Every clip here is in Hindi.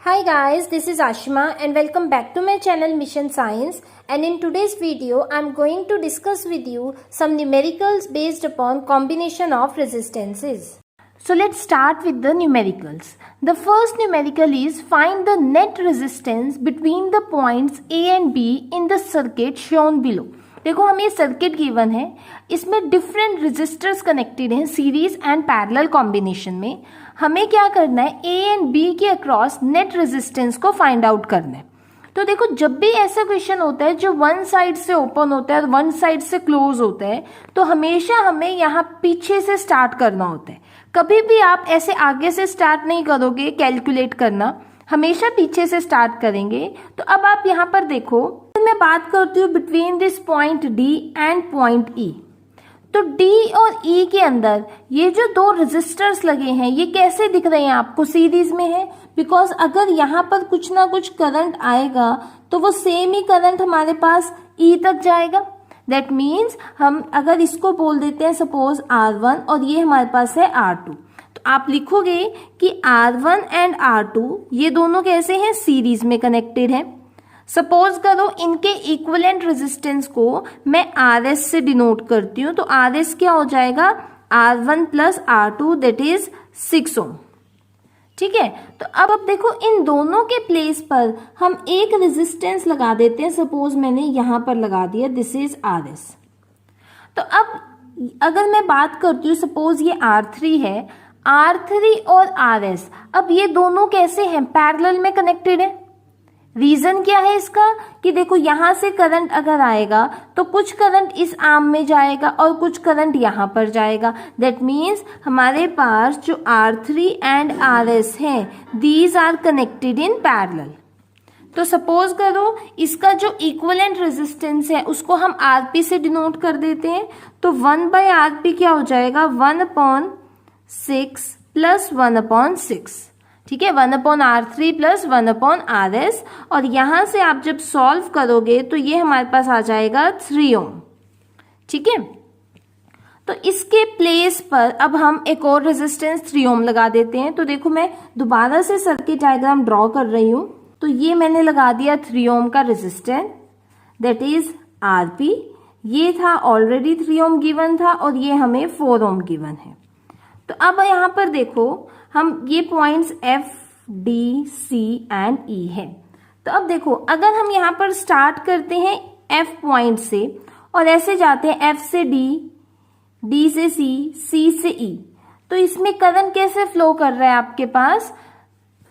Hi guys, this is Ashima and welcome back to my channel Mission Science, and in today's video I am going to discuss with you some numericals based upon combination of resistances. So let's start with the numericals. The first numerical is find the net resistance between the points A and B in the circuit shown below. देखो हमें ये सर्किट गिवन है, इसमें डिफरेंट रेजिस्टर्स कनेक्टेड हैं सीरीज एंड पैरेलल कॉम्बिनेशन में. हमें क्या करना है, ए एंड बी के अक्रॉस नेट रेजिस्टेंस को फाइंड आउट करना है. तो देखो जब भी ऐसा क्वेश्चन होता है जो वन साइड से ओपन होता है और वन साइड से क्लोज होता है, तो हमेशा हमें यहाँ पीछे से स्टार्ट करना होता है. कभी भी आप ऐसे आगे से स्टार्ट नहीं करोगे कैलकुलेट करना, हमेशा पीछे से स्टार्ट करेंगे. तो अब आप यहाँ पर देखो, मैं बात करती हूँ between this point D and point ई. तो डी और ई के अंदर ये जो दो रेजिस्टर्स लगे हैं ये कैसे दिख रहे हैं आपको, सीरीज में है. बिकॉज अगर यहाँ पर कुछ ना कुछ करंट आएगा तो वो सेम ही करंट हमारे पास ई तक जाएगा. दैट मीन्स हम अगर इसको बोल देते हैं सपोज R1 और ये हमारे पास है R2, तो आप लिखोगे कि R1 एंड R2 ये दोनों कैसे हैं, सीरीज में कनेक्टेड हैं. सपोज करो इनके इक्विवेलेंट रेजिस्टेंस को मैं RS से डिनोट करती हूँ, तो RS क्या हो जाएगा, R1 plus R2 that is 6 ओम. ठीक है, तो अब देखो इन दोनों के प्लेस पर हम एक रेजिस्टेंस लगा देते हैं. सपोज मैंने यहां पर लगा दिया, दिस इज RS. तो अब अगर मैं बात करती हूँ, सपोज ये R3 है, R3 और RS, अब ये दोनों कैसे हैं, पैरेलल में कनेक्टेड है. रीजन क्या है इसका कि देखो यहां से करंट अगर आएगा तो कुछ करंट इस आर्म में जाएगा और कुछ करंट यहां पर जाएगा. दैट मीन्स हमारे पास जो R3 एंड RS हैं these are connected in parallel. तो सपोज करो इसका जो इक्विवेलेंट रेजिस्टेंस है उसको हम RP से डिनोट कर देते हैं. तो 1/RP क्या हो जाएगा, 1/6 प्लस 1/6. ठीक है, 1/R3 प्लस 1/RS. और यहां से आप जब सॉल्व करोगे तो ये हमारे पास आ जाएगा 3 ओम. ठीक है, तो इसके प्लेस पर अब हम एक और रेजिस्टेंस 3 ओम लगा देते हैं. तो देखो मैं दोबारा से सर्किट डायग्राम ड्रॉ कर रही हूं. तो ये मैंने लगा दिया 3 ओम का रेजिस्टेंस, दैट इज RP. ये था ऑलरेडी 3 ओम गिवन था और ये हमें 4 ओम गिवन है. तो अब यहां पर देखो हम ये points F, D, C and E है. तो अब देखो अगर हम यहाँ पर स्टार्ट करते हैं F पॉइंट से और ऐसे जाते हैं F से D, D से C, C से E, तो इसमें करंट कैसे फ्लो कर रहा है, आपके पास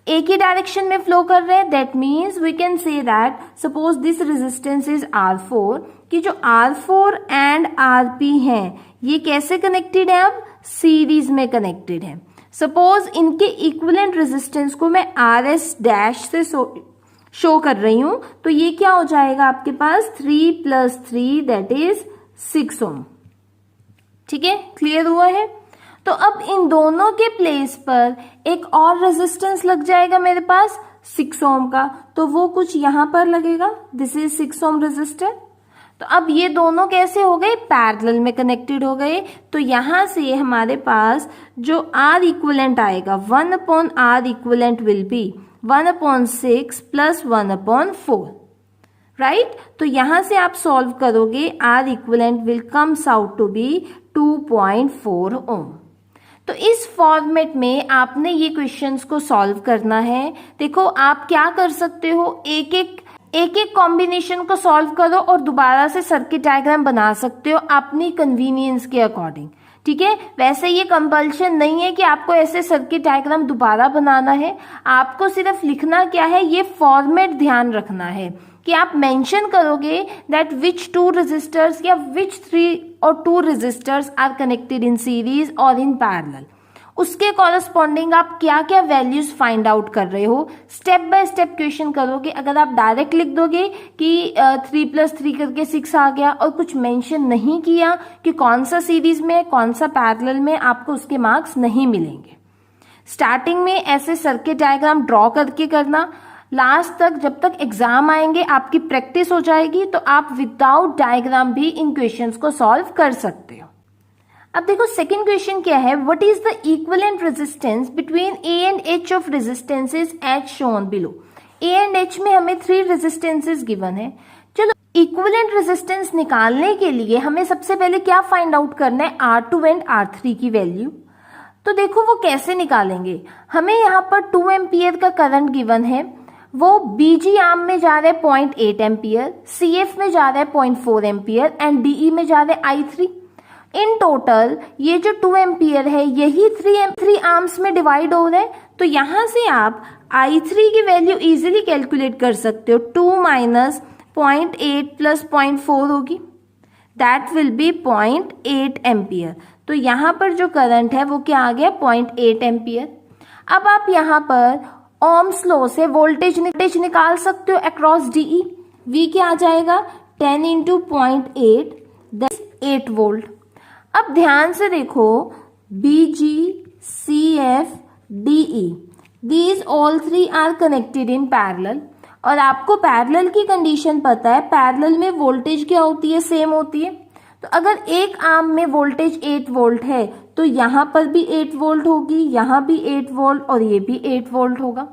एक ही डायरेक्शन में फ्लो कर रहे हैं. That means we can say that suppose this resistance is R4, कि जो R4 एंड RP हैं ये कैसे कनेक्टेड है, अब सीरीज में कनेक्टेड है. सपोज इनके इक्विवेलेंट रेजिस्टेंस को मैं RS डैश से शो कर रही हूं, तो ये क्या हो जाएगा आपके पास 3 प्लस 3 दैट इज 6 ओम. ठीक है, क्लियर हुआ है. तो अब इन दोनों के प्लेस पर एक और रेजिस्टेंस लग जाएगा मेरे पास 6 ओम का, तो वो कुछ यहां पर लगेगा, दिस इज 6 ओम रेजिस्टर. तो अब ये दोनों कैसे हो गए, पैरेलल में कनेक्टेड हो गए. तो यहां से हमारे पास जो R इक्विवेलेंट आएगा 1/R equivalent will be 1/6 plus 1/4. Right, तो यहां से आप सॉल्व करोगे, R equivalent will comes out to be 2.4 ohm. तो इस फॉर्मेट में आपने ये क्वेश्चंस को सॉल्व करना है. देखो आप क्या कर सकते हो, एक एक कॉम्बिनेशन को सॉल्व करो और दोबारा से सर्किट डायग्राम बना सकते हो अपनी कन्वीनियंस के अकॉर्डिंग. ठीक है, वैसे ये कंपल्शन नहीं है कि आपको ऐसे सर्किट डायग्राम दोबारा बनाना है. आपको सिर्फ लिखना क्या है, ये फॉर्मेट ध्यान रखना है कि आप मेंशन करोगे दैट विच 2 रेजिस्टर्स या विच 3 और 2 resistors are connected in series और इन पैरेलल. उसके कॉरस्पॉन्डिंग आप क्या क्या वैल्यूज फाइंड आउट कर रहे हो, स्टेप बाय स्टेप क्वेश्चन करोगे. अगर आप डायरेक्ट लिख दोगे कि 3 प्लस 3 करके 6 आ गया और कुछ मेंशन नहीं किया कि कौन सा सीरीज में कौन सा पैरेलल में, आपको उसके मार्क्स नहीं मिलेंगे. स्टार्टिंग में ऐसे सर्किट डायग्राम ड्रॉ करके करना, लास्ट तक जब तक एग्जाम आएंगे आपकी प्रैक्टिस हो जाएगी तो आप विदाउट डायग्राम भी इन क्वेश्चंस को सॉल्व कर सकते हो. अब देखो सेकंड क्वेश्चन क्या है, what is the equivalent resistance between A and H of resistances as shown below. A and H में हमें 3 रेजिस्टेंसेस गिवन है। चलो इक्विवेलेंट रेजिस्टेंस निकालने के लिए हमें सबसे पहले क्या फाइंड आउट करना है, R2 एंड R3 की वैल्यू। तो देखो वो कैसे निकालेंगे, हमें यहाँ पर 2 एम्पियर का करंट गिवन है, वो बीजी आर्म में जा रहा है 0.8 एम्पियर, CF में जा रहा है 0.4 एम्पियर एंड DE में जा रहा है I3। इन टोटल ये जो 2 एम्पियर है यही 3 आर्म्स में डिवाइड हो रहा है। तो यहां से आप I3 की वैल्यू इजीली कैलकुलेट कर सकते हो, 2 माइनस 0.8 प्लस 0.4 होगी, दैट विल बी 0.8 एम्पियर। तो यहाँ पर जो करंट है वो क्या आ गया, 0.8 एम्पियर। अब आप यहाँ पर ओम्स लॉ से वोल्टेज निकाल सकते हो अक्रॉस DE। V क्या आ जाएगा, 10 इंटू 0.8 दैट 8 वोल्ट। अब ध्यान से देखो, BG, CF, DE, these all 3 are connected in parallel। और आपको पैरेलल की कंडीशन पता है, पैरेलल में वोल्टेज क्या होती है, सेम होती है। तो अगर एक आर्म में वोल्टेज 8 वोल्ट है तो यहां पर भी 8 वोल्ट होगी, यहां भी 8 वोल्ट और ये भी 8 वोल्ट होगा।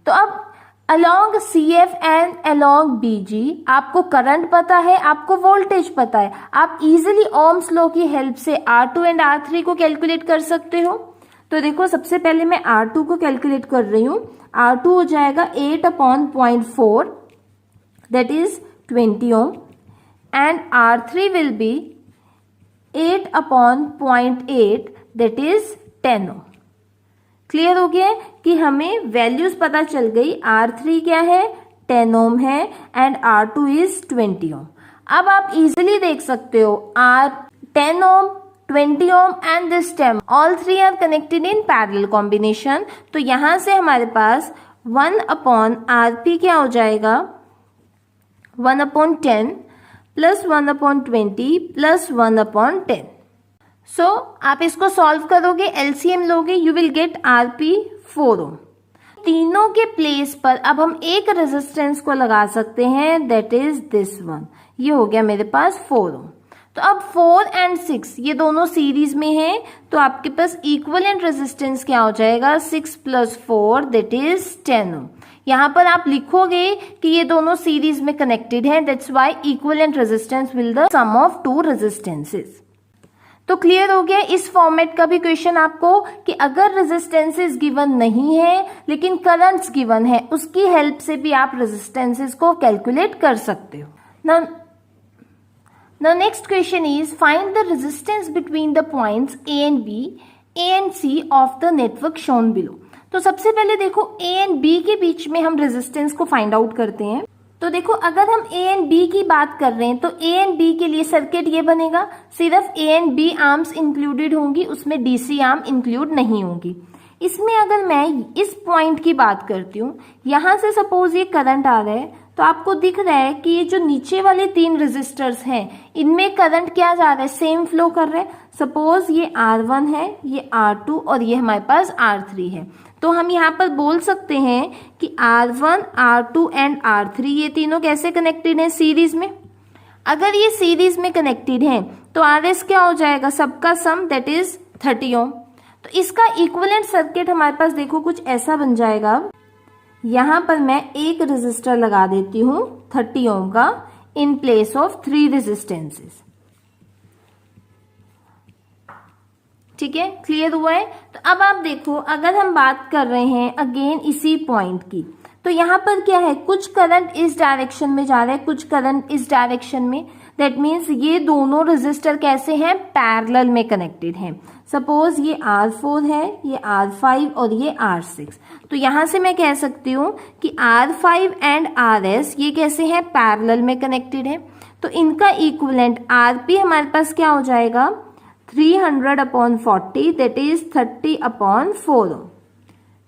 तो अब along CF and along BG आपको करंट पता है, आपको वोल्टेज पता है, आप इजीली ओम्स लॉ की हेल्प से R2 एंड R3 को कैलकुलेट कर सकते हो। तो देखो सबसे पहले मैं R2 को कैलकुलेट कर रही हूं। R2 हो जाएगा 8/0.4 that is 20 ohm and R3 will be 8/0.8 that is 10 ohm. Clear हो गया कि हमें वैल्यूज पता चल गई, R3 क्या है, 10 ओम है एंड R2 इज 20 ओम। अब आप इजीली देख सकते हो, 10 ओम, 20 ohm and this 10 all 3 are connected in parallel combination। तो यहां से हमारे पास 1/RP क्या हो जाएगा, 1/10 प्लस 1/20 प्लस 1/10। सो आप इसको सॉल्व करोगे, LCM लोगे, you will get RP 4 ohm। तीनों के प्लेस पर अब हम एक रेजिस्टेंस को लगा सकते हैं, दैट इज दिस वन। ये हो गया मेरे पास 4 ohm। तो अब 4 एंड 6 ये दोनों सीरीज में हैं, तो आपके पास इक्विवेलेंट रेजिस्टेंस क्या हो जाएगा, 6 प्लस 4 दैट इज 10 ओम। यहाँ पर आप लिखोगे कि ये दोनों सीरीज में कनेक्टेड हैं, that's why equivalent resistance will the sum of 2 resistances. तो क्लियर हो गया इस फॉर्मेट का भी क्वेश्चन आपको, कि अगर रेजिस्टेंसेस गिवन नहीं है लेकिन करंट्स गिवन है, उसकी हेल्प से भी आप रेजिस्टेंसेस को कैलकुलेट कर सकते हो। Now next question is find the resistance between the points A and B, A and C of the network shown below। तो सबसे पहले देखो A and B के बीच में हम रेजिस्टेंस को फाइंड आउट करते हैं। तो देखो अगर हम A and B की बात कर रहे हैं तो A and B के लिए सर्किट ये बनेगा, सिर्फ A and B arms included होंगी, उसमें DC आर्म इंक्लूड नहीं होंगी। इसमें अगर मैं इस पॉइंट की बात करती हूँ, यहां से सपोज ये करंट आ रहा है, तो आपको दिख रहा है कि ये जो नीचे वाले 3 रेजिस्टर्स हैं इनमें करंट क्या जा रहा है, सेम फ्लो कर रहा है। सपोज ये R1 है, ये R2 और ये हमारे पास R3 है। तो हम यहाँ पर बोल सकते हैं कि R1, R2 एंड R3 ये तीनों कैसे कनेक्टेड हैं, सीरीज में। अगर ये सीरीज में कनेक्टेड हैं तो RS क्या हो जाएगा, सबका सम दैट इज 30 ओम। तो इसका इक्विवेलेंट सर्किट हमारे पास देखो कुछ ऐसा बन जाएगा। यहां पर मैं एक रेजिस्टर लगा देती हूं 30 ओम का इन प्लेस ऑफ 3 रेजिस्टेंसेस। ठीक है, क्लियर हुआ है। तो अब आप देखो अगर हम बात कर रहे हैं अगेन इसी पॉइंट की, तो यहां पर क्या है, कुछ करंट इस डायरेक्शन में जा रहा है, कुछ करंट इस डायरेक्शन में। दैट मीन्स ये दोनों रेजिस्टर कैसे हैं, पैरेलल में कनेक्टेड हैं। सपोज ये R4 है, ये R5 और ये R6। तो यहां से मैं कह सकती हूं कि R5 एंड RS ये कैसे हैं, पैरेलल में कनेक्टेड है। तो इनका इक्विवेलेंट RP हमारे पास क्या हो जाएगा, 300/40 दैट इज 30/4 ओम।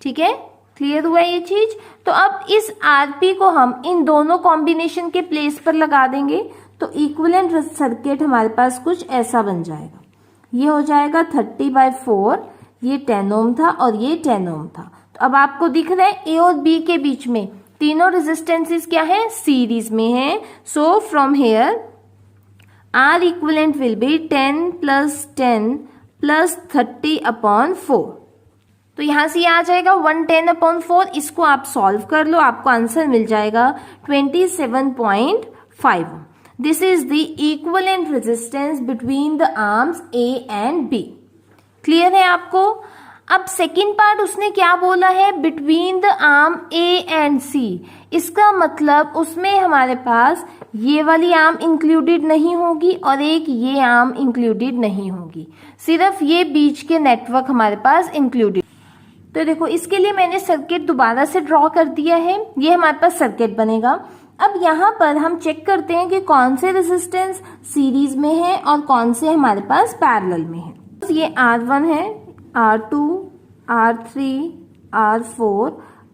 ठीक है, क्लियर हुआ ये चीज। तो अब इस RP को हम इन दोनों कॉम्बिनेशन के प्लेस पर लगा देंगे, तो इक्विवेलेंट सर्किट हमारे पास कुछ ऐसा बन जाएगा। ये हो जाएगा 30/4, ये 10 ओम था और ये 10 ओम था। तो अब आपको दिख रहा है A और B के बीच में तीनों रेजिस्टेंसेस क्या है, सीरीज में है। So from here R equivalent will be 10 plus 10 plus 30/4। तो यहाँ से आ जाएगा 110/4। इसको आप सॉल्व कर लो, आपको आंसर मिल जाएगा 27.5। This is the equivalent resistance between the arms A and B। Clear है आपको? अब सेकेंड पार्ट उसने क्या बोला है, between the arm A and C। इसका मतलब उसमें हमारे पास ये वाली आर्म इंक्लूडेड नहीं होगी और एक ये आर्म इंक्लूडेड नहीं होगी, सिर्फ ये बीच के नेटवर्क हमारे पास इंक्लूडेड। तो देखो इसके लिए मैंने सर्किट दोबारा से ड्रॉ कर दिया है, ये हमारे पास सर्किट बनेगा। अब यहाँ पर हम चेक करते हैं कि कौन से रेजिस्टेंस सीरीज में है और कौन से हमारे पास पैरेलल में है। तो ये R1 है, R2, R3, R4,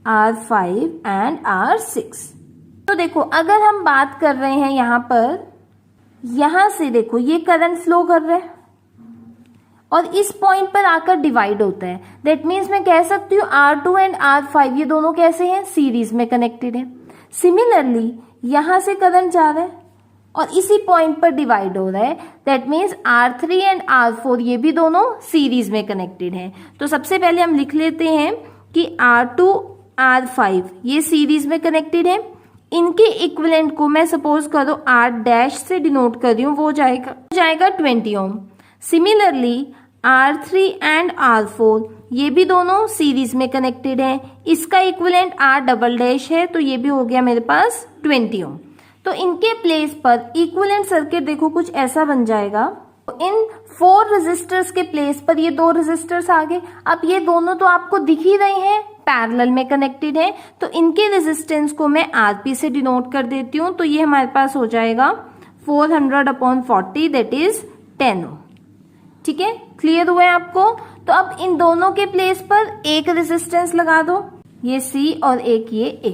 R5 and R6। तो देखो अगर हम बात कर रहे हैं यहाँ पर, यहाँ से देखो ये करंट फ्लो कर रहा है और इस पॉइंट पर आकर डिवाइड होता है। दैट मीन्स मैं कह सकती हूँ R2 एंड R5 ये दोनों कैसे हैं, सीरीज में कनेक्टेड है। सिमिलरली यहाँ से करंट जा रहा है और इसी पॉइंट पर डिवाइड हो रहा है। That means R3 and R4 ये भी दोनों सीरीज में कनेक्टेड हैं। तो सबसे पहले हम लिख लेते हैं कि R2 R5 ये सीरीज में कनेक्टेड है। इनके इक्विवेलेंट को मैं सपोज करो R डैश से डिनोट कर रही हूँ, वो जाएगा 20 ओम। सिमिलरली R3 एंड R4 ये भी दोनों सीरीज में कनेक्टेड हैं। इसका इक्विवेलेंट R डबल डैश है, तो ये भी हो गया मेरे पास 20 ओम। तो इनके प्लेस पर इक्विवेलेंट सर्किट देखो कुछ ऐसा बन जाएगा। इन 4 रेजिस्टर्स के प्लेस पर ये 2 रेजिस्टर्स आ गए। अब ये दोनों तो आपको दिख ही रहे हैं, पैरेलल में कनेक्टेड है, तो इनके रेजिस्टेंस को मैं RP से डिनोट कर देती हूँ। तो ये हमारे पास हो जाएगा 400/40 दैट इज 10 ओम। ठीक है, क्लियर हुआ है आपको? तो अब इन दोनों के प्लेस पर एक रेजिस्टेंस लगा दो, ये C और एक ये A।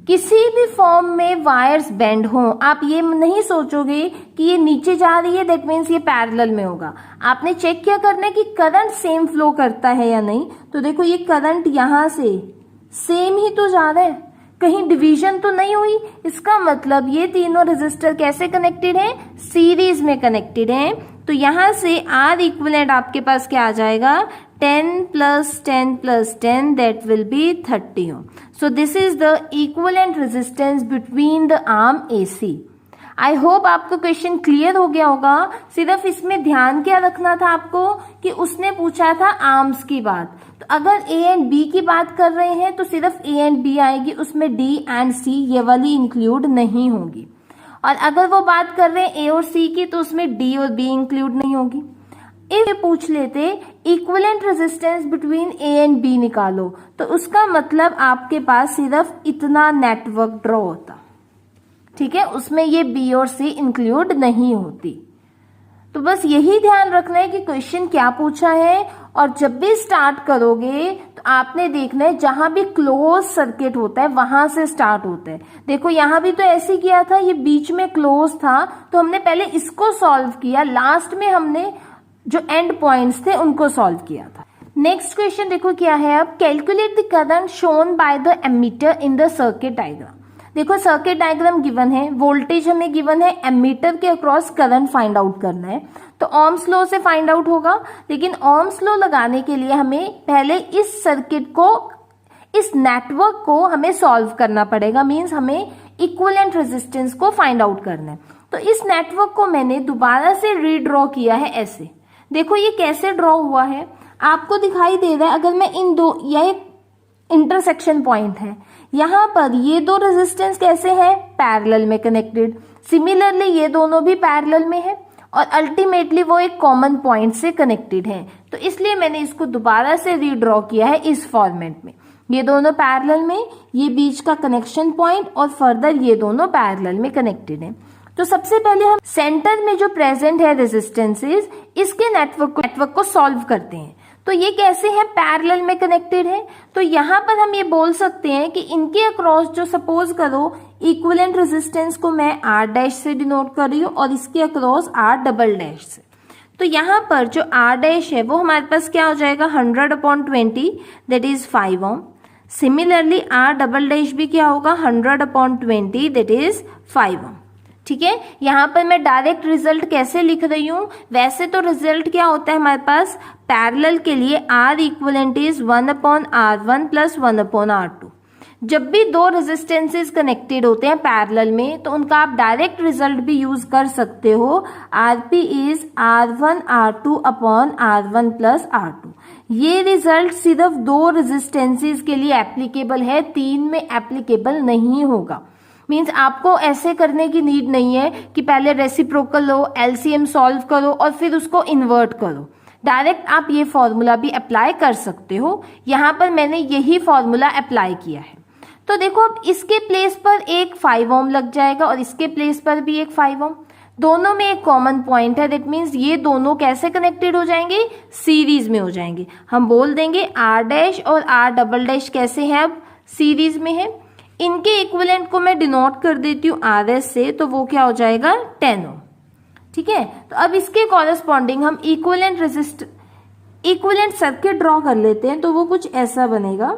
किसी भी फॉर्म में वायर्स बेंड हो, आप ये नहीं सोचोगे कि ये नीचे जा रही है दैट मीन्स ये पैरेलल में होगा। आपने चेक क्या करना है कि करंट सेम फ्लो करता है या नहीं। तो देखो ये करंट यहाँ से सेम ही तो जा रहा है, कहीं डिवीजन तो नहीं हुई। इसका मतलब ये तीनों रेजिस्टर कैसे कनेक्टेड हैं, सीरीज में कनेक्टेड हैं। तो यहाँ से R इक्विवेलेंट आपके पास क्या आ जाएगा, 10 plus 10 plus 10 that will be 30 ohm. So this is the equivalent resistance between the arm AC. I hope आपको क्वेश्चन क्लियर हो गया होगा। सिर्फ इसमें ध्यान क्या रखना था आपको कि उसने पूछा था आर्म्स की बात। तो अगर A एंड B की बात कर रहे हैं तो सिर्फ A एंड B आएगी, उसमें D एंड C ये वाली इंक्लूड नहीं होगी। और अगर वो बात कर रहे हैं A और C की तो उसमें D और B इंक्लूड नहीं होगी। इफ पूछ लेते equivalent resistance between A and B निकालो, तो उसका मतलब आपके पास सिर्फ इतना नेटवर्क ड्रॉ होता। ठीक है, उसमें ये B और C इंक्लूड नहीं होती। तो बस यही ध्यान रखना है कि क्वेश्चन क्या पूछा है, और जब भी स्टार्ट करोगे तो आपने देखना है जहां भी क्लोज सर्किट होता है वहां से स्टार्ट होता है। देखो यहां भी तो ऐसे किया था, ये बीच में क्लोज था तो हमने पहले इसको सॉल्व किया, लास्ट में हमने जो एंड पॉइंट्स थे उनको सॉल्व किया था। नेक्स्ट क्वेश्चन देखो क्या है, अब calculate the current shown by the ammeter in the circuit diagram. देखो सर्किट डायग्राम गिवन है, वोल्टेज हमें गिवन है, एमीटर के अक्रॉस करंट फाइंड आउट करना है। तो ओम्स लॉ से फाइंड आउट होगा, लेकिन ओम्स लॉ लगाने के लिए हमें पहले इस सर्किट को, इस नेटवर्क को हमें सॉल्व करना पड़ेगा। मींस हमें इक्विवेलेंट रेजिस्टेंस को फाइंड आउट करना है। तो इस नेटवर्क को मैंने दोबारा से रीड्रॉ किया है ऐसे। देखो ये कैसे ड्रॉ हुआ है, आपको दिखाई दे रहा है। अगर मैं इन दो, यह एक इंटरसेक्शन पॉइंट है, यहाँ पर ये दो रेजिस्टेंस कैसे हैं, पैरेलल में कनेक्टेड। सिमिलरली ये दोनों भी पैरेलल में है और अल्टीमेटली वो एक कॉमन पॉइंट से कनेक्टेड हैं। तो इसलिए मैंने इसको दोबारा से रीड्रॉ किया है इस फॉर्मेट में। ये दोनों पैरेलल में, ये बीच का कनेक्शन पॉइंट और फर्दर ये दोनों पैरेलल में कनेक्टेड हैं। तो सबसे पहले हम सेंटर में जो प्रेजेंट है रेजिस्टेंसेस, इसके नेटवर्क को सॉल्व करते हैं। तो ये कैसे है, पैरेलल में कनेक्टेड है। तो यहाँ पर हम ये बोल सकते हैं कि इनके अक्रॉस जो सपोज करो इक्विवेलेंट रेजिस्टेंस को मैं R डैश से डिनोट कर रही हूँ और इसके अक्रॉस R डबल डैश से। तो यहाँ पर जो R डैश है वो हमारे पास क्या हो जाएगा, 100/20 दैट इज 5 ohm. Similarly R double dash भी क्या होगा, 100/20 दैट इज 5 ओम। ठीक है, यहाँ पर मैं डायरेक्ट रिजल्ट कैसे लिख रही हूँ, वैसे तो रिजल्ट क्या होता है हमारे पास पैरेलल के लिए R equivalent is 1/R1 plus 1/R2। जब भी दो रेजिस्टेंसेस कनेक्टेड होते हैं पैरेलल में तो उनका आप डायरेक्ट रिजल्ट भी यूज कर सकते हो, RP is R1 R2 upon R1 plus R2। ये रिजल्ट सिर्फ दो रेजिस्टेंसेस के लिए एप्लीकेबल है, 3 में एप्लीकेबल नहीं होगा। मीन्स आपको ऐसे करने की नीड नहीं है कि पहले रेसिप्रोकल लो, LCM सॉल्व करो और फिर उसको इन्वर्ट करो। डायरेक्ट आप ये फॉर्मूला भी अप्लाई कर सकते हो। यहाँ पर मैंने यही फॉर्मूला अप्लाई किया है। तो देखो अब इसके प्लेस पर एक 5 ओम लग जाएगा और इसके प्लेस पर भी एक 5 ओम। दोनों में एक कॉमन पॉइंट है, दैट मीन्स ये दोनों कैसे कनेक्टेड हो जाएंगे, सीरीज में हो जाएंगे। हम बोल देंगे R डैश और R डबल डैश कैसे हैं, अब सीरीज में है। इनके इक्विवेलेंट को मैं डिनोट कर देती हूँ RS से, तो वो क्या हो जाएगा 10 ओम। ठीक है, तो अब इसके कॉरेस्पॉन्डिंग हम इक्विवेलेंट सर्किट ड्रॉ कर लेते हैं, तो वो कुछ ऐसा बनेगा।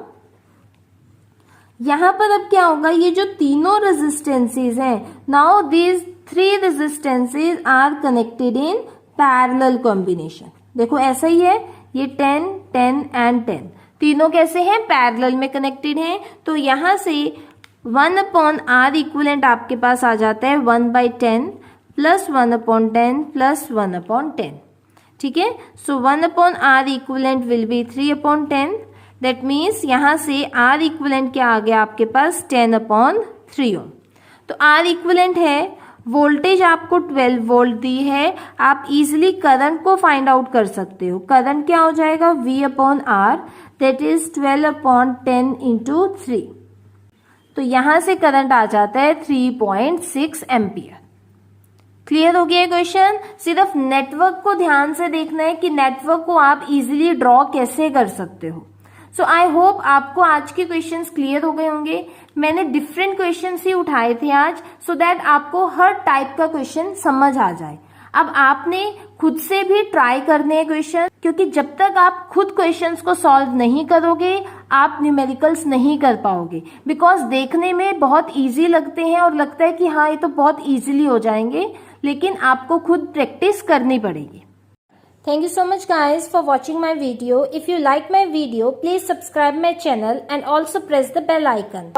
यहां पर अब क्या होगा, ये जो तीनों रेजिस्टेंसेस हैं, now these 3 resistances are connected in parallel combination. देखो ऐसा ही है, ये 10, 10 एंड 10 तीनों कैसे हैं, पैरेलल में कनेक्टेड हैं। तो यहां से 1/R इक्विवेलेंट आपके पास आ जाता है 1/10 प्लस 1/10 प्लस 1/10। ठीक है, सो 1/R equivalent will B 3/10। That means यहां से R इक्विवेलेंट क्या आ गया आपके पास 10/3 ओम। तो R इक्विवेलेंट है, वोल्टेज आपको 12 वोल्ट दी है। आप इजिली करंट को फाइंड आउट कर सकते हो। करंट क्या हो जाएगा V/R, दैट इज 12/10 इंटू 3। तो यहां से करंट आ जाता है 3.6 एम्पियर। क्लियर हो गया क्वेश्चन। सिर्फ नेटवर्क को ध्यान से देखना है कि नेटवर्क को आप इजिली ड्रॉ कैसे कर सकते हो। सो आई होप आपको आज के क्वेश्चंस क्लियर हो गए होंगे। मैंने डिफरेंट क्वेश्चंस ही उठाए थे आज, सो दैट आपको हर टाइप का क्वेश्चन समझ आ जाए। अब आपने खुद से भी ट्राई करने हैं क्वेश्चन, क्योंकि जब तक आप खुद क्वेश्चंस को सॉल्व नहीं करोगे आप न्यूमेरिकल्स नहीं कर पाओगे। बिकॉज देखने में बहुत इजी लगते हैं और लगता है कि हाँ ये तो बहुत इजीली हो जाएंगे, लेकिन आपको खुद प्रैक्टिस करनी पड़ेगी। Thank you so much guys for watching my video. If you like my video, please subscribe my channel and also press the bell icon.